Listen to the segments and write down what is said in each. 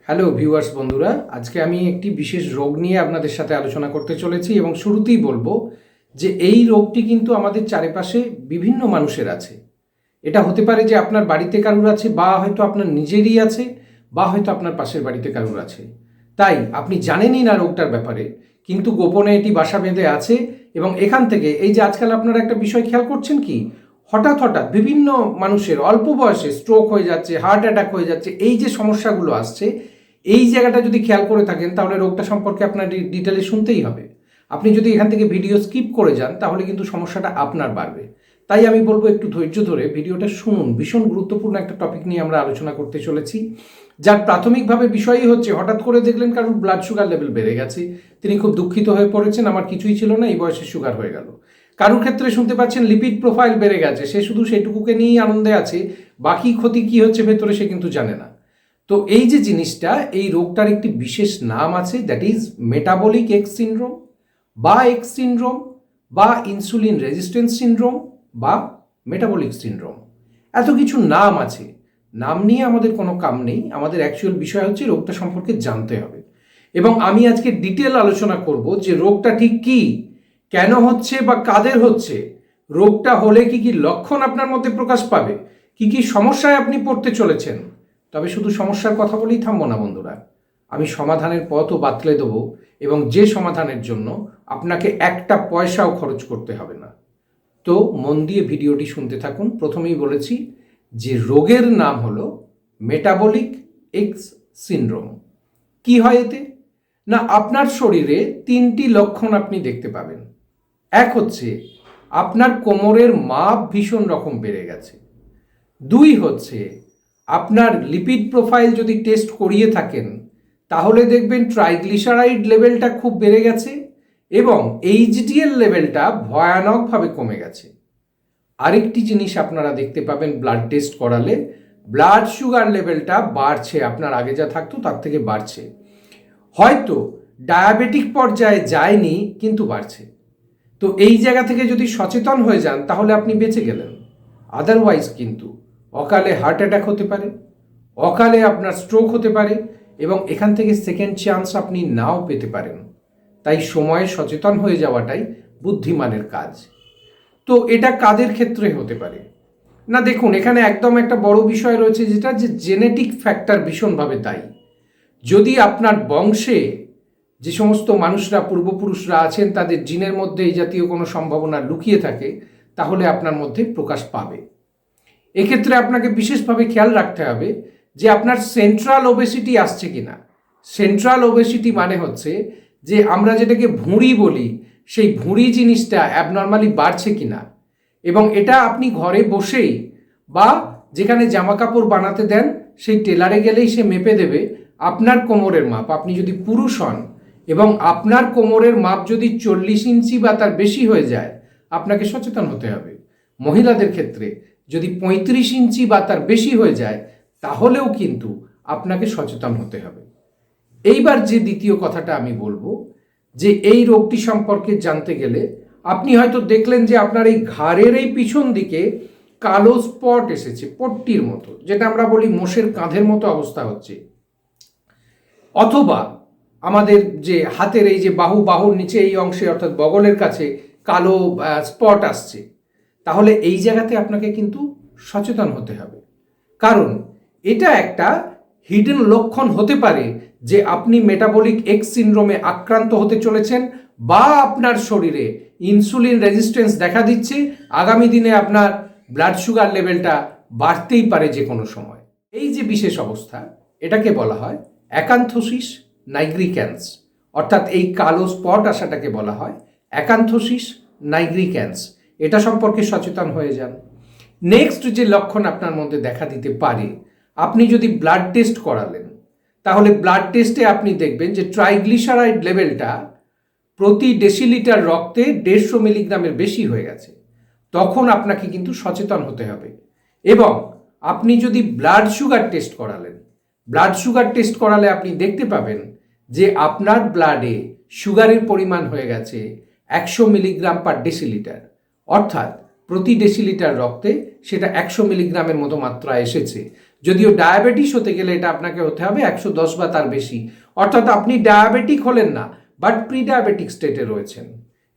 Hello viewers বন্ধুরা, আজকে আমি একটি বিশেষ রোগ নিয়ে আপনাদের সাথে আলোচনা করতে চলেছি এবং শুরুতেই বলবো যে এই রোগটি কিন্তু আমাদের চারিপাশে বিভিন্ন মানুষের আছে। এটা হতে পারে যে আপনার বাড়িতে কারুর আছে, বা হয়তো আপনার নিজেরই আছে, বা হয়তো আপনার পাশের বাড়িতে কারুর আছে। তাই আপনি জানেনই না রোগটার ব্যাপারে, কিন্তু গোপনে এটি বাসা বেঁধে আছে। এবং এখান থেকে এই যে আজকাল আপনারা একটা বিষয় খেয়াল করছেন কি, হঠাৎ হঠাৎ বিভিন্ন মানুষের অল্প বয়সে স্ট্রোক হয়ে যাচ্ছে, হার্ট অ্যাটাক হয়ে যাচ্ছে, এই যে সমস্যাগুলো আসছে, এই জায়গাটা যদি খেয়াল করে থাকেন তাহলে রোগটা সম্পর্কে আপনার ডিটেলে শুনতেই হবে। আপনি যদি এখান থেকে ভিডিও স্কিপ করে যান তাহলে কিন্তু সমস্যাটা আপনার বাড়বে। তাই আমি বলবো একটু ধৈর্য ধরে ভিডিওটা শুনুন। ভীষণ গুরুত্বপূর্ণ একটা টপিক নিয়ে আমরা আলোচনা করতে চলেছি, যার প্রাথমিকভাবে বিষয়ই হচ্ছে হঠাৎ করে দেখলেন কারোর ব্লাড সুগার লেভেল বেড়ে গেছে, তিনি খুব দুঃখিত হয়ে পড়েছেন, আমার কিছুই ছিল না, এই বয়সে সুগার হয়ে গেল। কারোর ক্ষেত্রে শুনতে পাচ্ছেন লিপিড প্রোফাইল বেড়ে গেছে, সে শুধু সেটুকুকে নিয়েই আনন্দে আছে, বাকি ক্ষতি কি হচ্ছে ভেতরে সে কিন্তু জানে না। তো এই যে জিনিসটা, এই রোগটার একটি বিশেষ নাম আছে, that is metabolic x syndrome বা এক্স সিনড্রোম বা ইনসুলিন রেজিস্ট্যান্স সিনড্রোম বা মেটাবলিক সিনড্রোম। এত কিছু নাম আছে, নাম নিয়ে আমাদের কোনো কাম নেই, আমাদের অ্যাকচুয়াল বিষয় হচ্ছে রোগটা সম্পর্কে জানতে হবে। এবং আমি আজকে ডিটেল আলোচনা করব যে রোগটা ঠিক কি, কেন হচ্ছে বা কাদের হচ্ছে, রোগটা হলে কি কি লক্ষণ আপনার মধ্যে প্রকাশ পাবে, কি কি সমস্যায় আপনি পড়তে চলেছেন। তবে শুধু সমস্যার কথা বলেই থামবো না বন্ধুরা, আমি সমাধানের পথও বাতলে দেবো, এবং যে সমাধানের জন্য আপনাকে একটা পয়সাও খরচ করতে হবে না। তো মন দিয়ে ভিডিওটি শুনতে থাকুন। প্রথমেই বলেছি যে রোগের নাম হলো মেটাবলিক এক্স সিনড্রোম। কি হয় এতে না, আপনার শরীরে তিনটি লক্ষণ আপনি দেখতে পাবেন। এক হচ্ছে আপনার কোমরের মাপ ভীষণ রকম বেড়ে গেছে। দুই হচ্ছে আপনার লিপিড প্রোফাইল যদি টেস্ট করিয়ে থাকেন তাহলে দেখবেন ট্রাইগ্লিসারাইড লেভেলটা খুব বেড়ে গেছে এবং এইচডিএল লেভেলটা ভয়ানকভাবে কমে গেছে। আরেকটি জিনিস আপনারা দেখতে পাবেন ব্লাড টেস্ট করালে, ব্লাড সুগার লেভেলটা বাড়ছে, আপনার আগে যা থাকতো তার থেকে বাড়ছে। হয়তো ডায়াবেটিক পর্যায়ে যায়নি কিন্তু বাড়ছে। তো এই জায়গা থেকে যদি সচেতন হয়ে যান তাহলে আপনি বেঁচে গেলেন। আদারওয়াইজ কিন্তু অকালে হার্ট অ্যাটাক হতে পারে, অকালে আপনার স্ট্রোক হতে পারে, এবং এখান থেকে সেকেন্ড চান্স আপনি নাও পেতে পারেন। তাই সময়ে সচেতন হয়ে যাওয়াটাই বুদ্ধিমানের কাজ। তো এটা কাদের ক্ষেত্রে হতে পারে না, দেখুন এখানে একদম একটা বড় বিষয় রয়েছে, যেটা যে জেনেটিক ফ্যাক্টর ভীষণভাবে দায়ী। যদি আপনার বংশে যে সমস্ত মানুষরা পূর্বপুরুষরা আছেন তাদের জিনের মধ্যে এই জাতীয় কোনো সম্ভাবনা লুকিয়ে থাকে তাহলে আপনার মধ্যে প্রকাশ পাবে। এক্ষেত্রে আপনাকে বিশেষভাবে খেয়াল রাখতে হবে যে আপনার সেন্ট্রাল ওবেসিটি আসছে কিনা। সেন্ট্রাল ওবেসিটি মানে হচ্ছে যে আমরা যেটাকে ভুঁড়ি বলি, সেই ভুঁড়ি জিনিসটা অ্যাবনর্মালি বাড়ছে কিনা। এবং এটা আপনি ঘরে বসেই বা যেখানে জামা কাপড় বানাতে দেন সেই টেলারে গেলেই সে মেপে দেবে আপনার কোমরের মাপ। আপনি যদি পুরুষ হন এবং আপনার কোমরের মাপ যদি 40 ইঞ্চি বা তার বেশি হয়ে যায়, আপনাকে সচেতন হতে হবে। মহিলাদের ক্ষেত্রে যদি 35 ইঞ্চি বা তার বেশি হয়ে যায় তাহলেও কিন্তু আপনাকে সচেতন হতে হবে। এইবার যে দ্বিতীয় কথাটা আমি বলবো, যে এই রোগটি সম্পর্কে জানতে গেলে আপনি হয়তো দেখলেন যে আপনার এই ঘাড়ের এই পিছন দিকে কালো স্পট এসেছে, পট্টির মতো, যেটা আমরা বলি মোষের কাঁধের মতো অবস্থা হচ্ছে। অথবা আমাদের যে হাতের এই যে বাহুর নিচে এই অংশে অর্থাৎ বগলের কাছে কালো স্পট আসছে। তাহলে এই জায়গাতে আপনাকে কিন্তু সচেতন হতে হবে, কারণ এটা একটা হিডেন লক্ষণ হতে পারে যে আপনি মেটাবলিক এক্স সিনড্রোমে আক্রান্ত হতে চলেছেন, বা আপনার শরীরে ইনসুলিন রেজিস্ট্যান্স দেখা দিচ্ছে। আগামী দিনে আপনার ব্লাড সুগার লেভেলটা বাড়তেই পারে যে কোনো সময়। এই যে বিশেষ অবস্থা, এটাকে বলা হয় অ্যাকান্থোসিস নাইগ্রিক্যান্স, অর্থাৎ এই কালো স্পট আসাটাকে বলা হয় অ্যাকান্থোসিস নাইগ্রিক্যান্স। এটা সম্পর্কে সচেতন হয়ে যান। নেক্সট যে লক্ষণ আপনার মধ্যে দেখা দিতে পারে, আপনি যদি ব্লাড টেস্ট করালেন তাহলে ব্লাড টেস্টে আপনি দেখবেন যে ট্রাইগ্লিসারাইড লেভেলটা প্রতি ডেসিলিটার রক্তে 150 মিলিগ্রামের বেশি হয়ে গেছে। তখন আপনাকে কিন্তু সচেতন হতে হবে। এবং আপনি যদি ব্লাড সুগার টেস্ট করালেন, ব্লাড সুগার টেস্ট করালে আপনি দেখতে পাবেন যে আপনার ব্লাডে সুগারের পরিমাণ হয়ে গেছে 100 মিলিগ্রাম পার ডেসিলিটার, অর্থাৎ প্রতি ডেসিলিটার রক্তে সেটা 100 মিলিগ্রামের মতো মাত্রা এসেছে। যদিও ডায়াবেটিস হতে গেলে এটা আপনাকে হতে হবে 110 বা তার বেশি, অর্থাৎ আপনি ডায়াবেটিক হলেন না বাট প্রি ডায়াবেটিক স্টেটে রয়েছেন,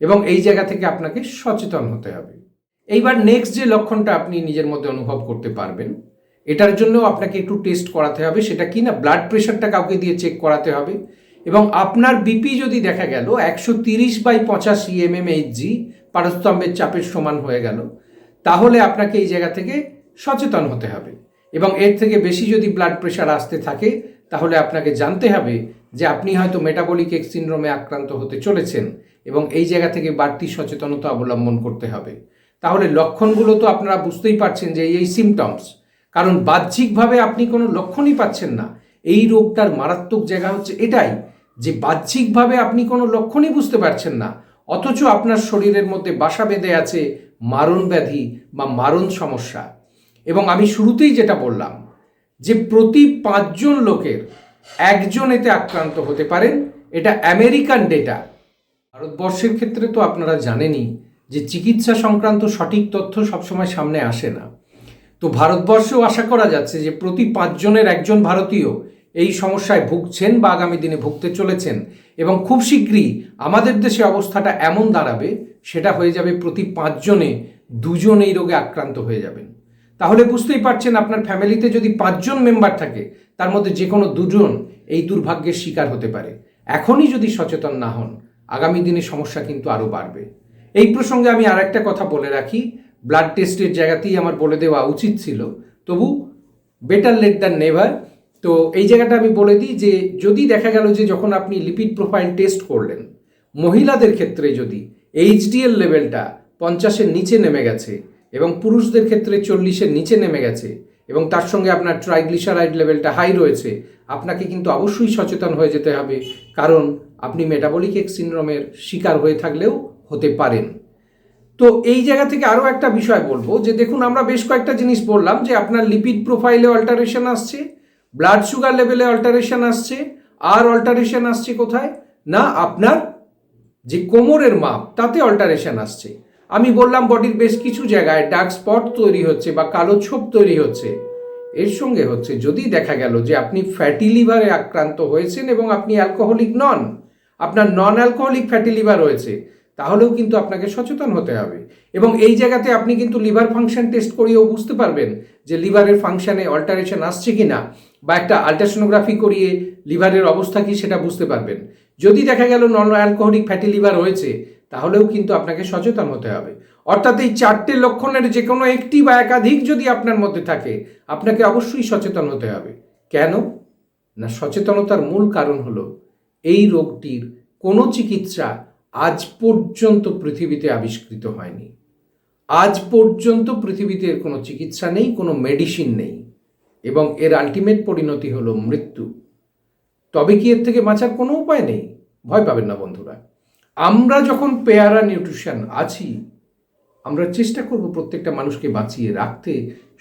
এবং এই জায়গা থেকে আপনাকে সচেতন হতে হবে। এইবার নেক্সট যে লক্ষণটা আপনি নিজের মধ্যে অনুভব করতে পারবেন, এটার জন্য আপনাকে একটু টেস্ট করাতে হবে। সেটা কি না, ব্লাড প্রেশারটা কাউকে দিয়ে চেক করাতে হবে, এবং আপনার বিপি যদি দেখা গেল 130/85 mmHg পারস্তম্ভের চাপের সমান হয়ে গেল, তাহলে আপনাকে এই জায়গা থেকে সচেতন হতে হবে। এবং এর থেকে বেশি যদি ব্লাড প্রেশার আসতে থাকে, তাহলে আপনাকে জানতে হবে যে আপনি হয়তো মেটাবলিক এক্স সিনড্রোমে আক্রান্ত হতে চলেছেন, এবং এই জায়গা থেকে বাড়তি সচেতনতা অবলম্বন করতে হবে। তাহলে লক্ষণগুলো তো আপনারা বুঝতেই পারছেন যে এই সিমটমস, কারণ বাহ্যিকভাবে আপনি কোনো লক্ষণই পাচ্ছেন না। এই রোগটার মারাত্মক জায়গা হচ্ছে এটাই যে বাহ্যিকভাবে আপনি কোনো লক্ষণই বুঝতে পারছেন না, অথচ আপনার শরীরের মধ্যে বাসা বেঁধে আছে মারণ ব্যাধি বা মারণ সমস্যা। এবং আমি শুরুতেই যেটা বললাম যে প্রতি 5 জন লোকের 1 জন এতে আক্রান্ত হতে পারেন, এটা আমেরিকান ডেটা। ভারতবর্ষের ক্ষেত্রে তো আপনারা জানেনই যে চিকিৎসা সংক্রান্ত সঠিক তথ্য সবসময় সামনে আসে না। তো ভারতবর্ষেও আশা করা যাচ্ছে যে প্রতি 5 জনের 1 জন ভারতীয় এই সমস্যায় ভুগছেন বা আগামী দিনে ভুগতে চলেছেন, এবং খুব শীঘ্রই আমাদের দেশে অবস্থাটা এমন দাঁড়াবে, সেটা হয়ে যাবে প্রতি 5 জনে 2 জন এই রোগে আক্রান্ত হয়ে যাবেন। তাহলে বুঝতেই পারছেন, আপনার ফ্যামিলিতে যদি 5 জন মেম্বার থাকে, তার মধ্যে যে কোনো 2 জন এই দুর্ভাগ্যের শিকার হতে পারে। এখনই যদি সচেতন না হন, আগামী দিনে সমস্যা কিন্তু আরও বাড়বে। এই প্রসঙ্গে আমি আর একটা কথা বলে রাখি, ব্লাড টেস্টের জায়গাতেই আমার বলে দেওয়া উচিত ছিল, তবু বেটার লেট দ্যান নেভার। তো এই জায়গাটা আমি বলে দিই যে যদি দেখা গেল যে যখন আপনি লিপিড প্রোফাইল টেস্ট করলেন, মহিলাদের ক্ষেত্রে যদি এইচডিএল লেভেলটা 50-এর নিচে নেমে গেছে, এবং পুরুষদের ক্ষেত্রে 40-এর নিচে নেমে গেছে, এবং তার সঙ্গে আপনার ট্রাইগ্লিসারাইড লেভেলটা হাই রয়েছে, আপনাকে কিন্তু অবশ্যই সচেতন হয়ে যেতে হবে, কারণ আপনি মেটাবলিক এক্স সিনড্রোমের শিকার হয়ে থাকলেও হতে পারেন। তো এই জায়গা থেকে আরও একটা বিষয় বলবো যে দেখুন, আমরা বেশ কয়েকটা জিনিস বললাম যে আপনার লিপিড প্রোফাইলে অল্টারেশন আসছে, ব্লাড সুগার লেভেলে অল্টারেশন আসছে, আর অল্টারেশন আসছে কোথায় না, আপনার যে কোমরের মাপ তাতে অল্টারেশন আসছে। আমি বললাম বডির বেশ কিছু জায়গায় ডার্ক স্পট তৈরি হচ্ছে বা কালো ছোপ তৈরি হচ্ছে। এর সঙ্গে হচ্ছে যদি দেখা গেল যে আপনি ফ্যাটি লিভারে আক্রান্ত হয়েছেন এবং আপনি অ্যালকোহলিক নন, আপনার নন অ্যালকোহলিক ফ্যাটি লিভার রয়েছে, তাহলেও কিন্তু আপনাকে সচেতন হতে হবে। এবং এই জায়গাতে আপনি কিন্তু লিভার ফাংশন টেস্ট করিয়েও বুঝতে পারবেন যে লিভারের ফাংশনে অল্টারেশন আসছে কি না, বা একটা আল্ট্রাসোনোগ্রাফি করিয়ে লিভারের অবস্থা কি সেটা বুঝতে পারবেন। যদি দেখা গেল নন অ্যালকোহলিক ফ্যাটি লিভার হয়েছে, তাহলেও কিন্তু আপনাকে সচেতন হতে হবে। অর্থাৎ এই 4টে লক্ষণের যে কোনো একটি বা একাধিক যদি আপনার মধ্যে থাকে, আপনাকে অবশ্যই সচেতন হতে হবে। কেন না, সচেতনতার মূল কারণ হলো এই রোগটির কোনো চিকিৎসা আজ পর্যন্ত পৃথিবীতে আবিষ্কৃত হয়নি। আজ পর্যন্ত পৃথিবীতে এর কোনো চিকিৎসা নেই, কোনো মেডিসিন নেই, এবং এর আলটিমেট পরিণতি হলো মৃত্যু। তবে কি এর থেকে বাঁচার কোনো উপায় নেই? ভয় পাবেন না বন্ধুরা। আমরা যখন পেয়ারা নিউট্রিশন আছি, আমরা চেষ্টা করব প্রত্যেকটা মানুষকে বাঁচিয়ে রাখতে,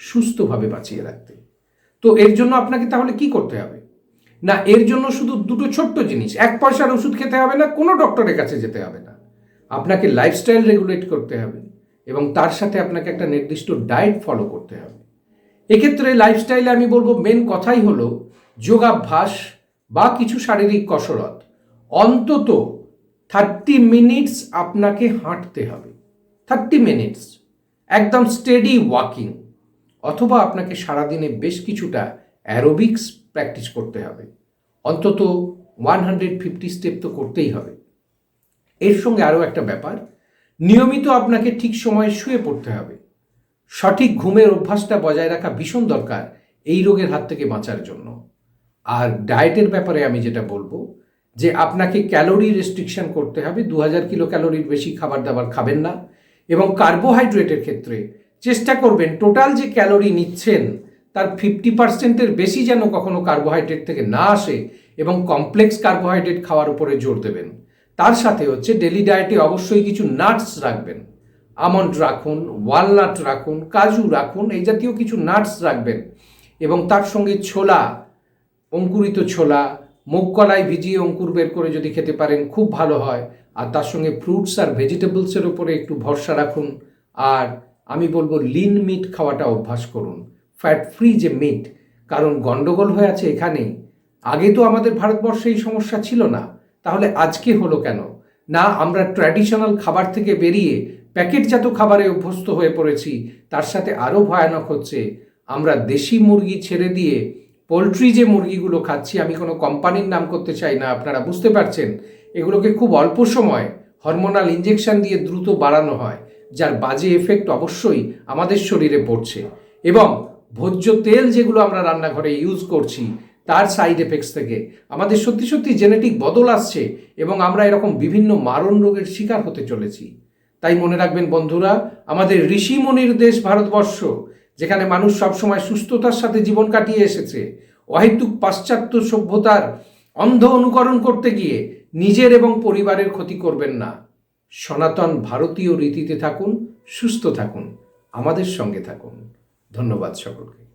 সুস্থভাবে বাঁচিয়ে রাখতে। তো এর জন্য আপনাকে তাহলে কি করতে হবে না, এর জন্য শুধু 2টো ছোট্ট জিনিস, 1 পয়সার ওষুধ খেতে হবে না, কোনো ডক্টরের কাছে যেতে হবে না। আপনাকে লাইফস্টাইল রেগুলেট করতে হবে, এবং তার সাথে আপনাকে একটা নির্দিষ্ট ডায়েট ফলো করতে হবে। এক্ষেত্রে লাইফস্টাইলে আমি বলবো মেন কথাই হলো যোগাভ্যাস বা কিছু শারীরিক কসরত। অন্তত 30 মিনিটস আপনাকে হাঁটতে হবে, 30 মিনিটস একদম স্টেডি ওয়াকিং, অথবা আপনাকে সারাদিনে বেশ কিছুটা অ্যারোবিক্স প্র্যাকটিস করতে হবে। অন্তত 150 স্টেপ তো করতেই হবে। এর সঙ্গে আরও একটা ব্যাপার, নিয়মিত আপনাকে ঠিক সময়ে শুয়ে পড়তে হবে। সঠিক ঘুমের অভ্যাসটা বজায় রাখা ভীষণ দরকার এই রোগের হাত থেকে বাঁচার জন্য। আর ডায়েটের ব্যাপারে আমি যেটা বলবো যে আপনাকে ক্যালোরি রেস্ট্রিকশন করতে হবে, 2000 কিলো ক্যালোরির বেশি খাবার দাবার খাবেন না, এবং কার্বোহাইড্রেটের ক্ষেত্রে চেষ্টা করবেন টোটাল যে ক্যালোরি নিচ্ছেন তার 50%-এর বেশি যেন কখনো কার্বোহাইড্রেট থেকে না আসে, এবং কমপ্লেক্স কার্বোহাইড্রেট খাওয়ার উপরে জোর দেবেন। তার সাথে হচ্ছে ডেলি ডায়েটে অবশ্যই কিছু নাটস রাখবেন, আমন্ড রাখুন, ওয়ালনাট রাখুন, কাজু রাখুন, এই জাতীয় কিছু নাটস রাখবেন, এবং তার সঙ্গে ছোলা, অঙ্কুরিত ছোলা, মুগ কলাই ভিজিয়ে অঙ্কুর বের করে যদি খেতে পারেন খুব ভালো হয়। আর তার সঙ্গে ফ্রুটস আর ভেজিটেবলসের উপরে একটু ভরসা রাখুন। আর আমি বলবো লিন মিট খাওয়াটা অভ্যাস করুন, ফ্যাট ফ্রি যে মিট, কারণ গন্ডগোল হয়ে আছে এখানেই। আগে তো আমাদের ভারতবর্ষে এই সমস্যা ছিল না, তাহলে আজকে হলো কেন? না আমরা ট্র্যাডিশনাল খাবার থেকে বেরিয়ে প্যাকেটজাত খাবারে অভ্যস্ত হয়ে পড়েছি, তার সাথে আরও ভয়ানক হচ্ছে আমরা দেশি মুরগি ছেড়ে দিয়ে পোলট্রি যে মুরগিগুলো খাচ্ছি, আমি কোনো কোম্পানির নাম করতে চাই না, আপনারা বুঝতে পারছেন, এগুলোকে খুব অল্প সময় হরমোনাল ইঞ্জেকশন দিয়ে দ্রুত বাড়ানো হয়, যার বাজে এফেক্ট অবশ্যই আমাদের শরীরে পড়ছে। এবং ভোজ্য তেল যেগুলো আমরা রান্নাঘরে ইউজ করছি, তার সাইড এফেক্টস থেকে আমাদের সত্যি সত্যি জেনেটিক বদল আসছে এবং আমরা এরকম বিভিন্ন মারণ রোগের শিকার হতে চলেছি। তাই মনে রাখবেন বন্ধুরা, আমাদের ঋষিমুনির দেশ ভারতবর্ষ, যেখানে মানুষ সবসময় সুস্থতার সাথে জীবন কাটিয়ে এসেছে, অহেতুক পাশ্চাত্য সভ্যতার অন্ধ অনুকরণ করতে গিয়ে নিজের এবং পরিবারের ক্ষতি করবেন না। সনাতন ভারতীয় রীতিতে থাকুন, সুস্থ থাকুন, আমাদের সঙ্গে থাকুন। ধন্যবাদ সকলকে।